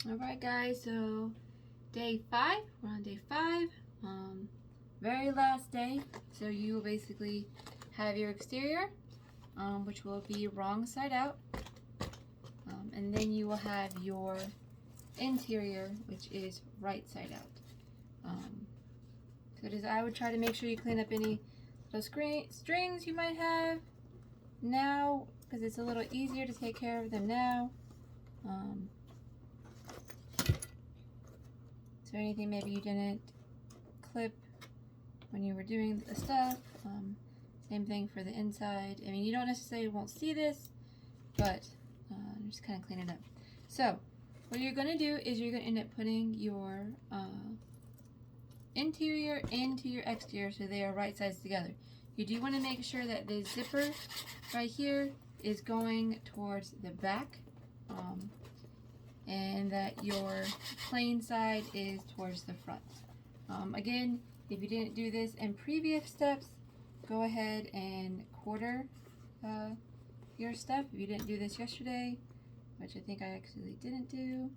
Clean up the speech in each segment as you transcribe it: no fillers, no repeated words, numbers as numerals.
Alright guys, so day 5, we're on day 5, very last day. So you will basically have your exterior, which will be wrong side out, and then you will have your interior, which is right side out. So I would try to make sure you clean up any little strings you might have now, because it's a little easier to take care of them now. So anything maybe you didn't clip when you were doing the stuff. Same thing for the inside. I mean, you don't necessarily won't see this, but just kind of clean it up. So what you're going to do is you're going to end up putting your interior into your exterior so they are right sides together. You do want to make sure that the zipper right here is going towards the back, and that your plain side is towards the front. Again, if you didn't do this in previous steps, go ahead and quarter your stuff. If you didn't do this yesterday, which I think I actually didn't do,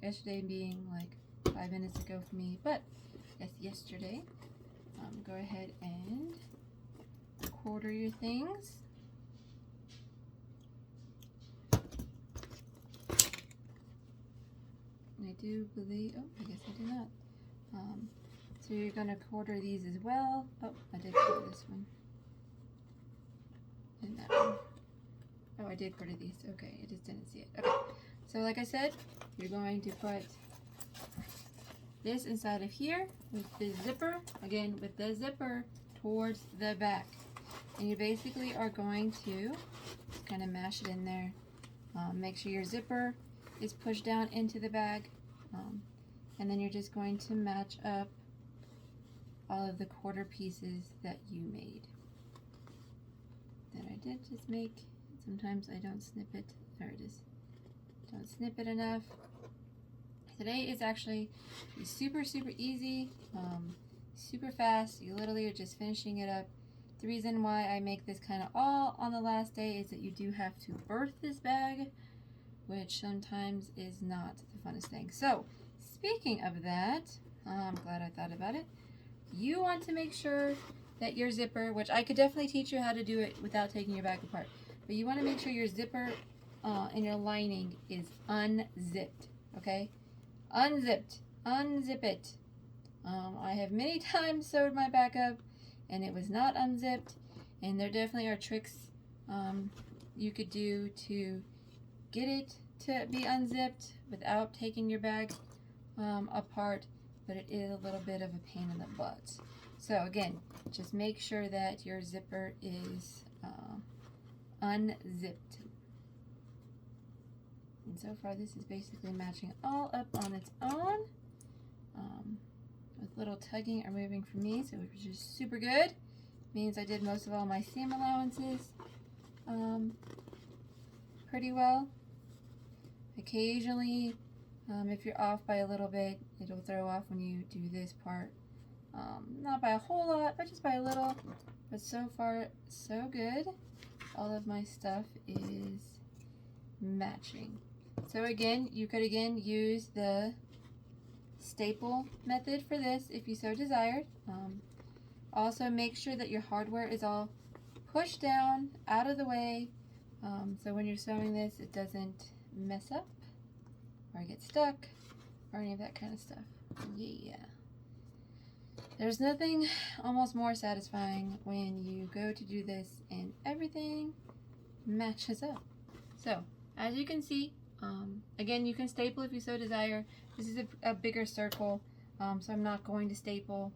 yesterday being like 5 minutes ago for me, but yes, yesterday, go ahead and quarter your things. I do believe, oh, I guess I did not. So you're going to quarter these as well. Oh, I did quarter this one. And that one. Oh, I did quarter these. Okay, I just didn't see it. Okay, so like I said, you're going to put this inside of here with the zipper, again with the zipper towards the back. And you basically are going to just kind of mash it in there. Make sure your zipper is pushed down into the bag, and then you're just going to match up all of the quarter pieces that you made. That I did just make. Sometimes I don't snip it. There it is. Don't snip it enough. Today is actually super easy, super fast. You literally are just finishing it up. The reason why I make this kind of all on the last day is that you do have to birth this bag, which sometimes is not the funnest thing. So speaking of that, I'm glad I thought about it. You want to make sure that your zipper, which I could definitely teach you how to do it without taking your bag apart, but you want to make sure your zipper and your lining is unzipped, okay? Unzipped. Unzip it. I have many times sewed my back up and it was not unzipped, and there definitely are tricks you could do to get it to be unzipped without taking your bag apart, but it is a little bit of a pain in the butt. So again, just make sure that your zipper is unzipped. And so far this is basically matching all up on its own, with little tugging or moving for me, so which is super good. Means I did most of all my seam allowances pretty well. Occasionally, if you're off by a little bit, it'll throw off when you do this part. Not by a whole lot, but just by a little. But so far, so good. All of my stuff is matching. So again, you could use the staple method for this if you so desired. Also make sure that your hardware is all pushed down, out of the way, so when you're sewing this it doesn't mess up or get stuck or any of that kind of stuff. Yeah. There's nothing almost more satisfying when you go to do this and everything matches up. So as you can see, again, you can staple if you so desire. This is a bigger circle, so I'm not going to staple,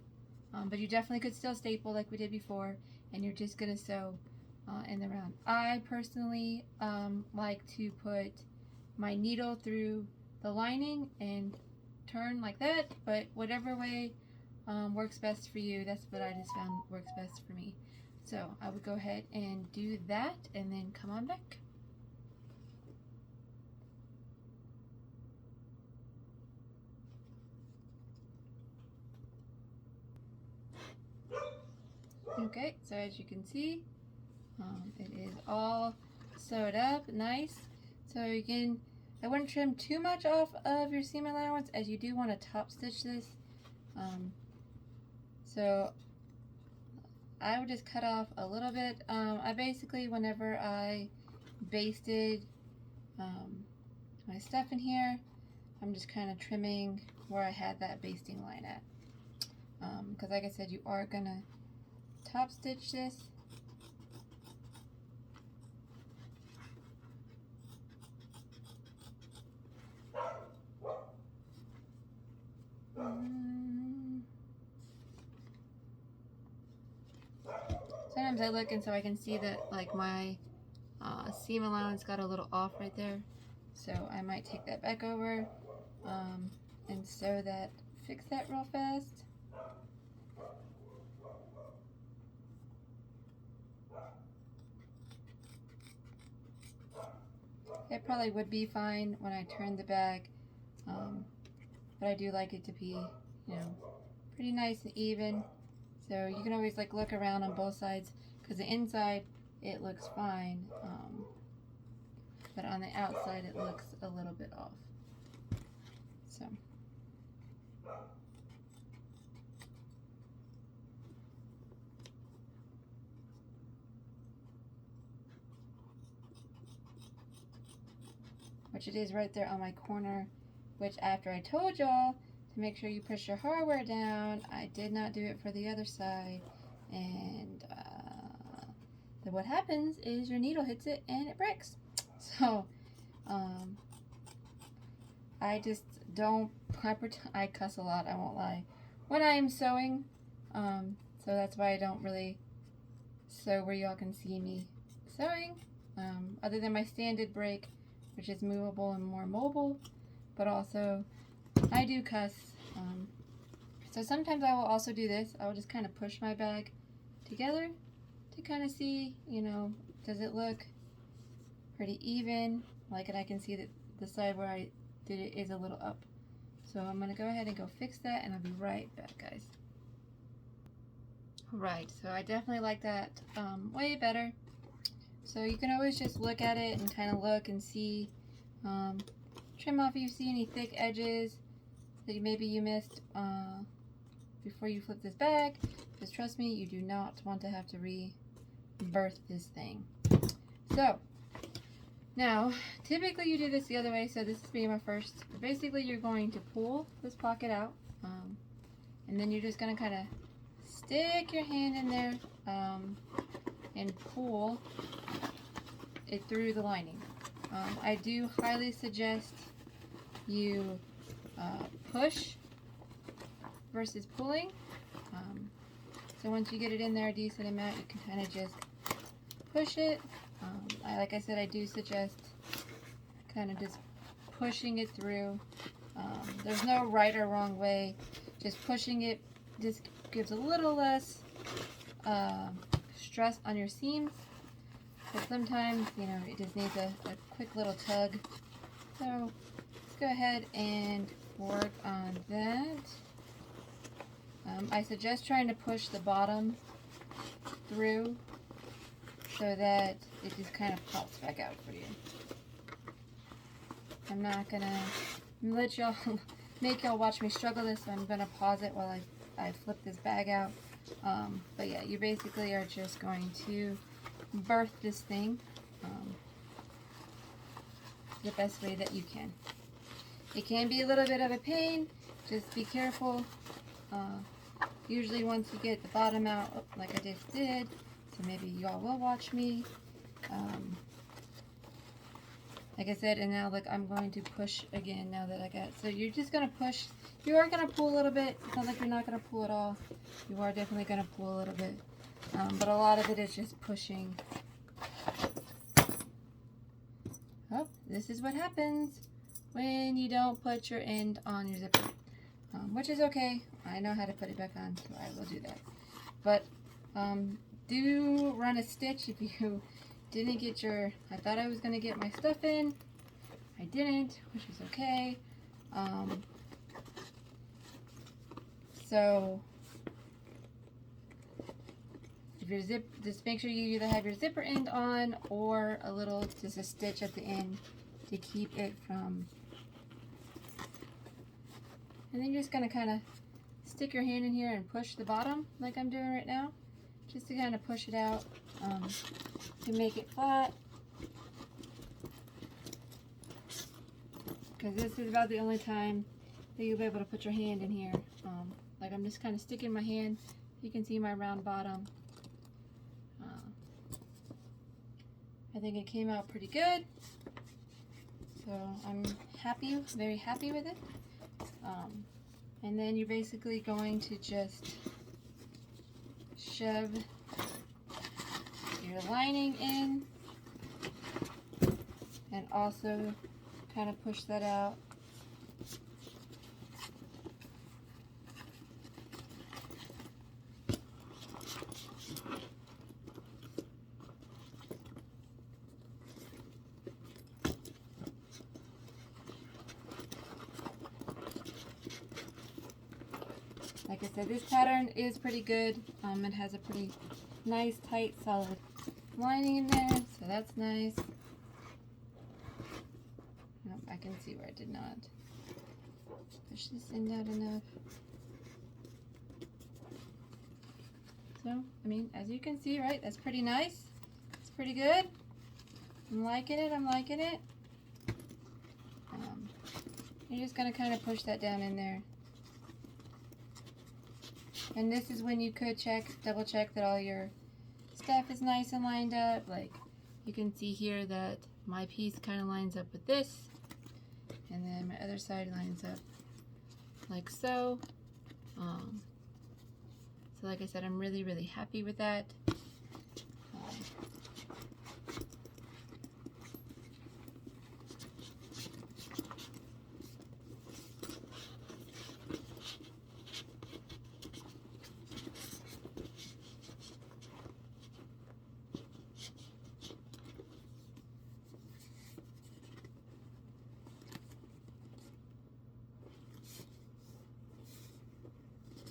but you definitely could still staple like we did before, and you're just going to sew in the round. I personally like to put my needle through the lining and turn like that, but whatever way works best for you, that's what I just found works best for me. So I would go ahead and do that and then come on back. Okay, so as you can see, it is all sewed up nice. So again, I wouldn't trim too much off of your seam allowance, as you do want to top stitch this. So I would just cut off a little bit. I basically, whenever I basted my stuff in here, I'm just kind of trimming where I had that basting line at. Because like I said, you are gonna top stitch this. Sometimes I look and so I can see that like my seam allowance got a little off right there. So I might take that back over and sew that, fix that real fast. It probably would be fine when I turn the bag, but I do like it to be, you know, pretty nice and even. So you can always like look around on both sides, because the inside it looks fine, but on the outside it looks a little bit off. So which it is right there on my corner, which after I told y'all to make sure you push your hardware down, I did not do it for the other side, and then what happens is your needle hits it and it breaks. So I just don't, I cuss a lot, I won't lie, when I'm sewing, so that's why I don't really sew where y'all can see me sewing, other than my standard break, which is movable and more mobile, but also I do cuss. So sometimes I will also do this. I will just kind of push my bag together to kind of see, you know, does it look pretty even? Like, and I can see that the side where I did it is a little up. So I'm going to go ahead and go fix that, and I'll be right back, guys. Alright, so I definitely like that way better. So you can always just look at it and kind of look and see, trim off if you see any thick edges that maybe you missed before you flip this bag, because trust me, you do not want to have to rebirth this thing. So now typically you do this the other way, so this is being my first. Basically you're going to pull this pocket out, and then you're just going to kind of stick your hand in there and pull it through the lining. I do highly suggest you push versus pulling. So once you get it in there a decent amount, you can kind of just push it. Like I said, I do suggest kind of just pushing it through. There's no right or wrong way. Just pushing it just gives a little less stress on your seams. But sometimes, you know, it just needs a quick little tug. So let's go ahead and work on that. I suggest trying to push the bottom through so that it just kind of pops back out for you. I'm not gonna let y'all make y'all watch me struggle this, so I'm gonna pause it while I flip this bag out. But yeah, you basically are just going to birth this thing the best way that you can. It can be a little bit of a pain, just be careful. Usually once you get the bottom out, like I just did, so maybe y'all will watch me. Like I said, and now look, I'm going to push again now that I got, so you're just going to push. You are going to pull a little bit. It's not like you're not going to pull it all. You are definitely going to pull a little bit. But a lot of it is just pushing. Oh, this is what happens when you don't put your end on your zipper. Which is okay. I know how to put it back on, so I will do that. But do run a stitch if you didn't get your, I thought I was going to get my stuff in. I didn't, which is okay. So if your just make sure you either have your zipper end on or a little, just a stitch at the end to keep it from. And then you're just going to kind of stick your hand in here and push the bottom like I'm doing right now, just to kind of push it out to make it flat. Because this is about the only time that you'll be able to put your hand in here. Like I'm just kind of sticking my hand. You can see my round bottom. I think it came out pretty good. So I'm happy, very happy with it. And then you're basically going to just shove your lining in and also kind of push that out. Like I said, this pattern is pretty good. It has a pretty nice, tight, solid lining in there, so that's nice. Nope, I can see where I did not push this in out enough. So, I mean, as you can see, right, that's pretty nice. It's pretty good. I'm liking it, I'm liking it. You're just going to kind of push that down in there. And this is when you could double check that all your stuff is nice and lined up. Like you can see here that my piece kind of lines up with this, and then my other side lines up like so. So like I said, I'm really, really happy with that.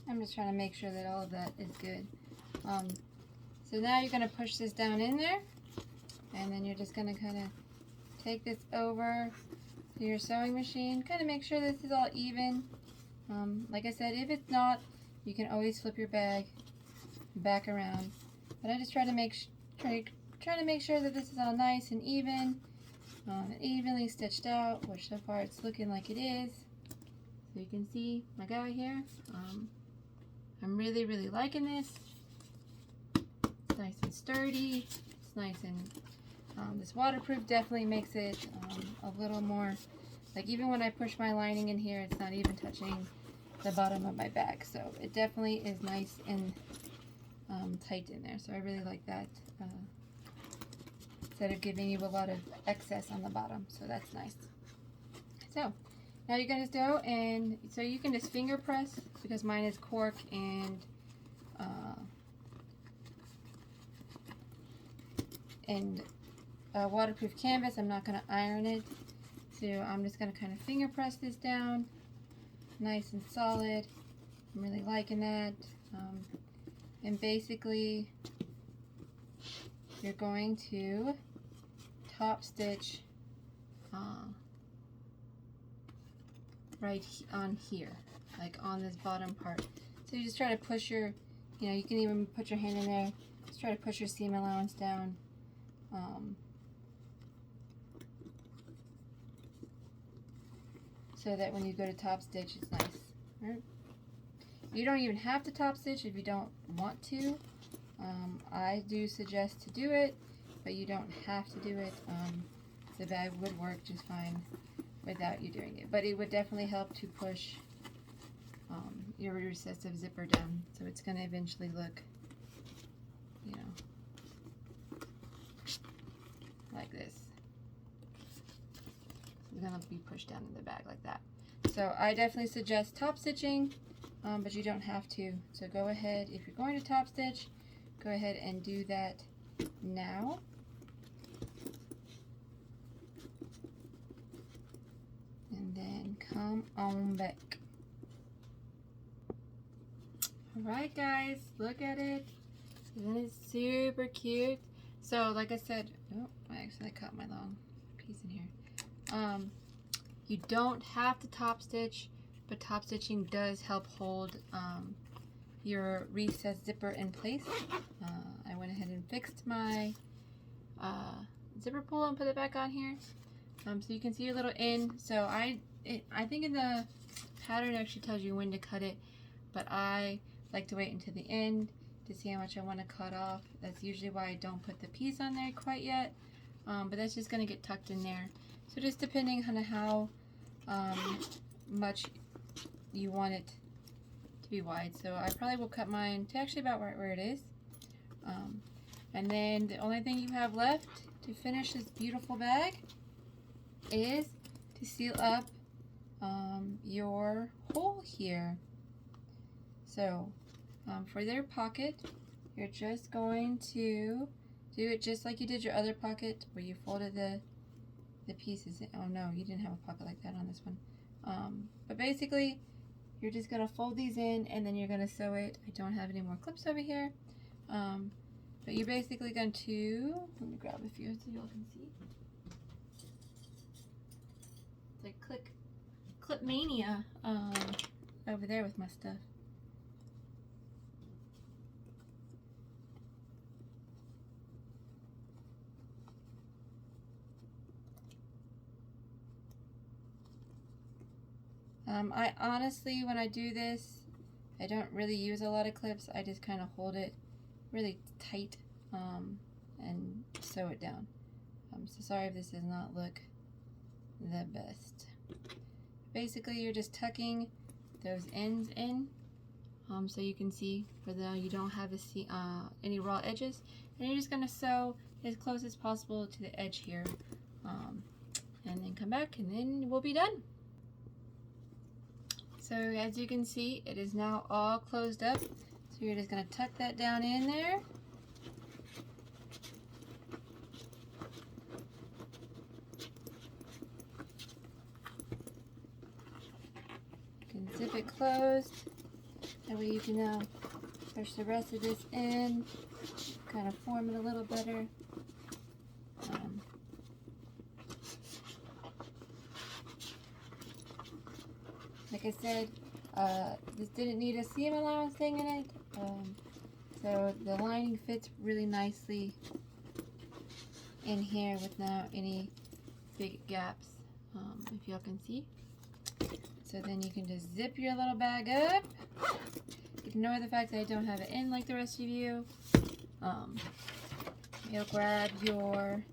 I'm just trying to make sure that all of that is good. So now you're going to push this down in there, and then you're just going to kind of take this over to your sewing machine. Kind of make sure this is all even. Like I said, if it's not, you can always flip your bag back around. But I just try to make sure that this is all nice and even, and evenly stitched out, which so far it's looking like it is. So you can see my guy here. I'm really, really liking this. It's nice and sturdy. It's nice and this waterproof definitely makes it a little more, like even when I push my lining in here, it's not even touching the bottom of my bag. So it definitely is nice and tight in there. So I really like that. Instead of giving you a lot of excess on the bottom. So that's nice. So now you're going to go, and so you can just finger press, because mine is cork and waterproof canvas. I'm not going to iron it, so I'm just going to kind of finger press this down, nice and solid. I'm really liking that. And basically, you're going to top stitch right on here, like on this bottom part. So you just try to push your, you can even put your hand in there, just try to push your seam allowance down. So that when you go to top stitch, it's nice. Right? You don't even have to top stitch if you don't want to. I do suggest to do it, but you don't have to do it. The bag would work just fine without you doing it, but it would definitely help to push your recessive zipper down, so it's going to eventually look, like this. It's going to be pushed down in the bag like that. So I definitely suggest top stitching, but you don't have to. So go ahead, if you're going to top stitch, go ahead and do that now. And then come on back. Alright guys, look at it. Isn't it super cute? So like I said, oh, I actually cut my long piece in here. You don't have to top stitch, but top stitching does help hold your recessed zipper in place. I went ahead and fixed my zipper pull and put it back on here. So you can see your little end. So I think in the pattern it actually tells you when to cut it, but I like to wait until the end to see how much I want to cut off. That's usually why I don't put the piece on there quite yet, but that's just going to get tucked in there. So just depending on how much you want it to be wide. So I probably will cut mine to actually about right where it is. And then the only thing you have left to finish this beautiful bag is to seal up your hole here. So for their pocket, you're just going to do it just like you did your other pocket where you folded the pieces. Oh no, you didn't have a pocket like that on this one. But basically, you're just gonna fold these in and then you're gonna sew it. I don't have any more clips over here. But you're basically going to, let me grab a few so y'all can see. It's like Clip Mania over there with my stuff. I honestly, when I do this, I don't really use a lot of clips. I just kind of hold it really tight and sew it down. So sorry if this does not look the best. Basically, you're just tucking those ends in so you can see for you don't have any raw edges, and you're just going to sew as close as possible to the edge here, and then come back and then we'll be done. So as you can see, it is now all closed up. So you're just going to tuck that down in there. You can zip it closed. That way you can now push the rest of this in, kind of form it a little better. Like I said, this didn't need a seam allowance thing in it, so the lining fits really nicely in here without any big gaps, if y'all can see. So then you can just zip your little bag up. Ignore the fact that I don't have it in like the rest of you. You'll grab your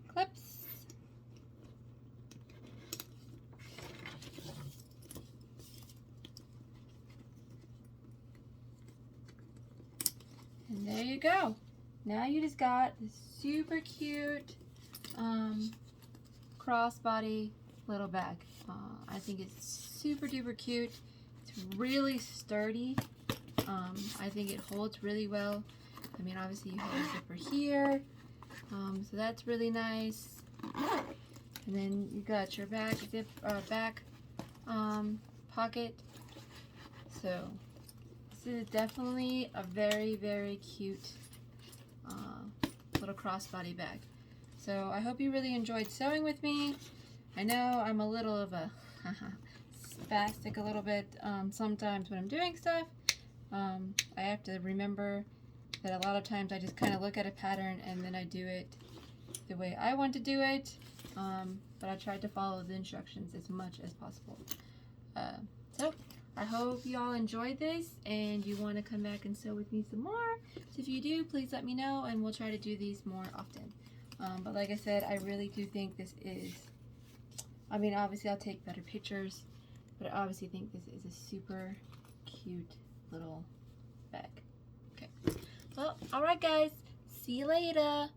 clips. And there you go. Now you just got this super cute crossbody little bag. I think it's super duper cute. It's really sturdy. I think it holds really well. I mean, obviously you have a zipper here, so that's really nice. And then you got your back pocket. So this is definitely a very, very cute little crossbody bag. So I hope you really enjoyed sewing with me. I know I'm a little of a spastic a little bit sometimes when I'm doing stuff. I have to remember that a lot of times I just kind of look at a pattern and then I do it the way I want to do it. But I tried to follow the instructions as much as possible. So I hope you all enjoyed this and you want to come back and sew with me some more. So if you do, please let me know and we'll try to do these more often. But like I said, I really do think this is, I mean, obviously I'll take better pictures, but I obviously think this is a super cute little bag. Okay. Well, alright guys, see you later.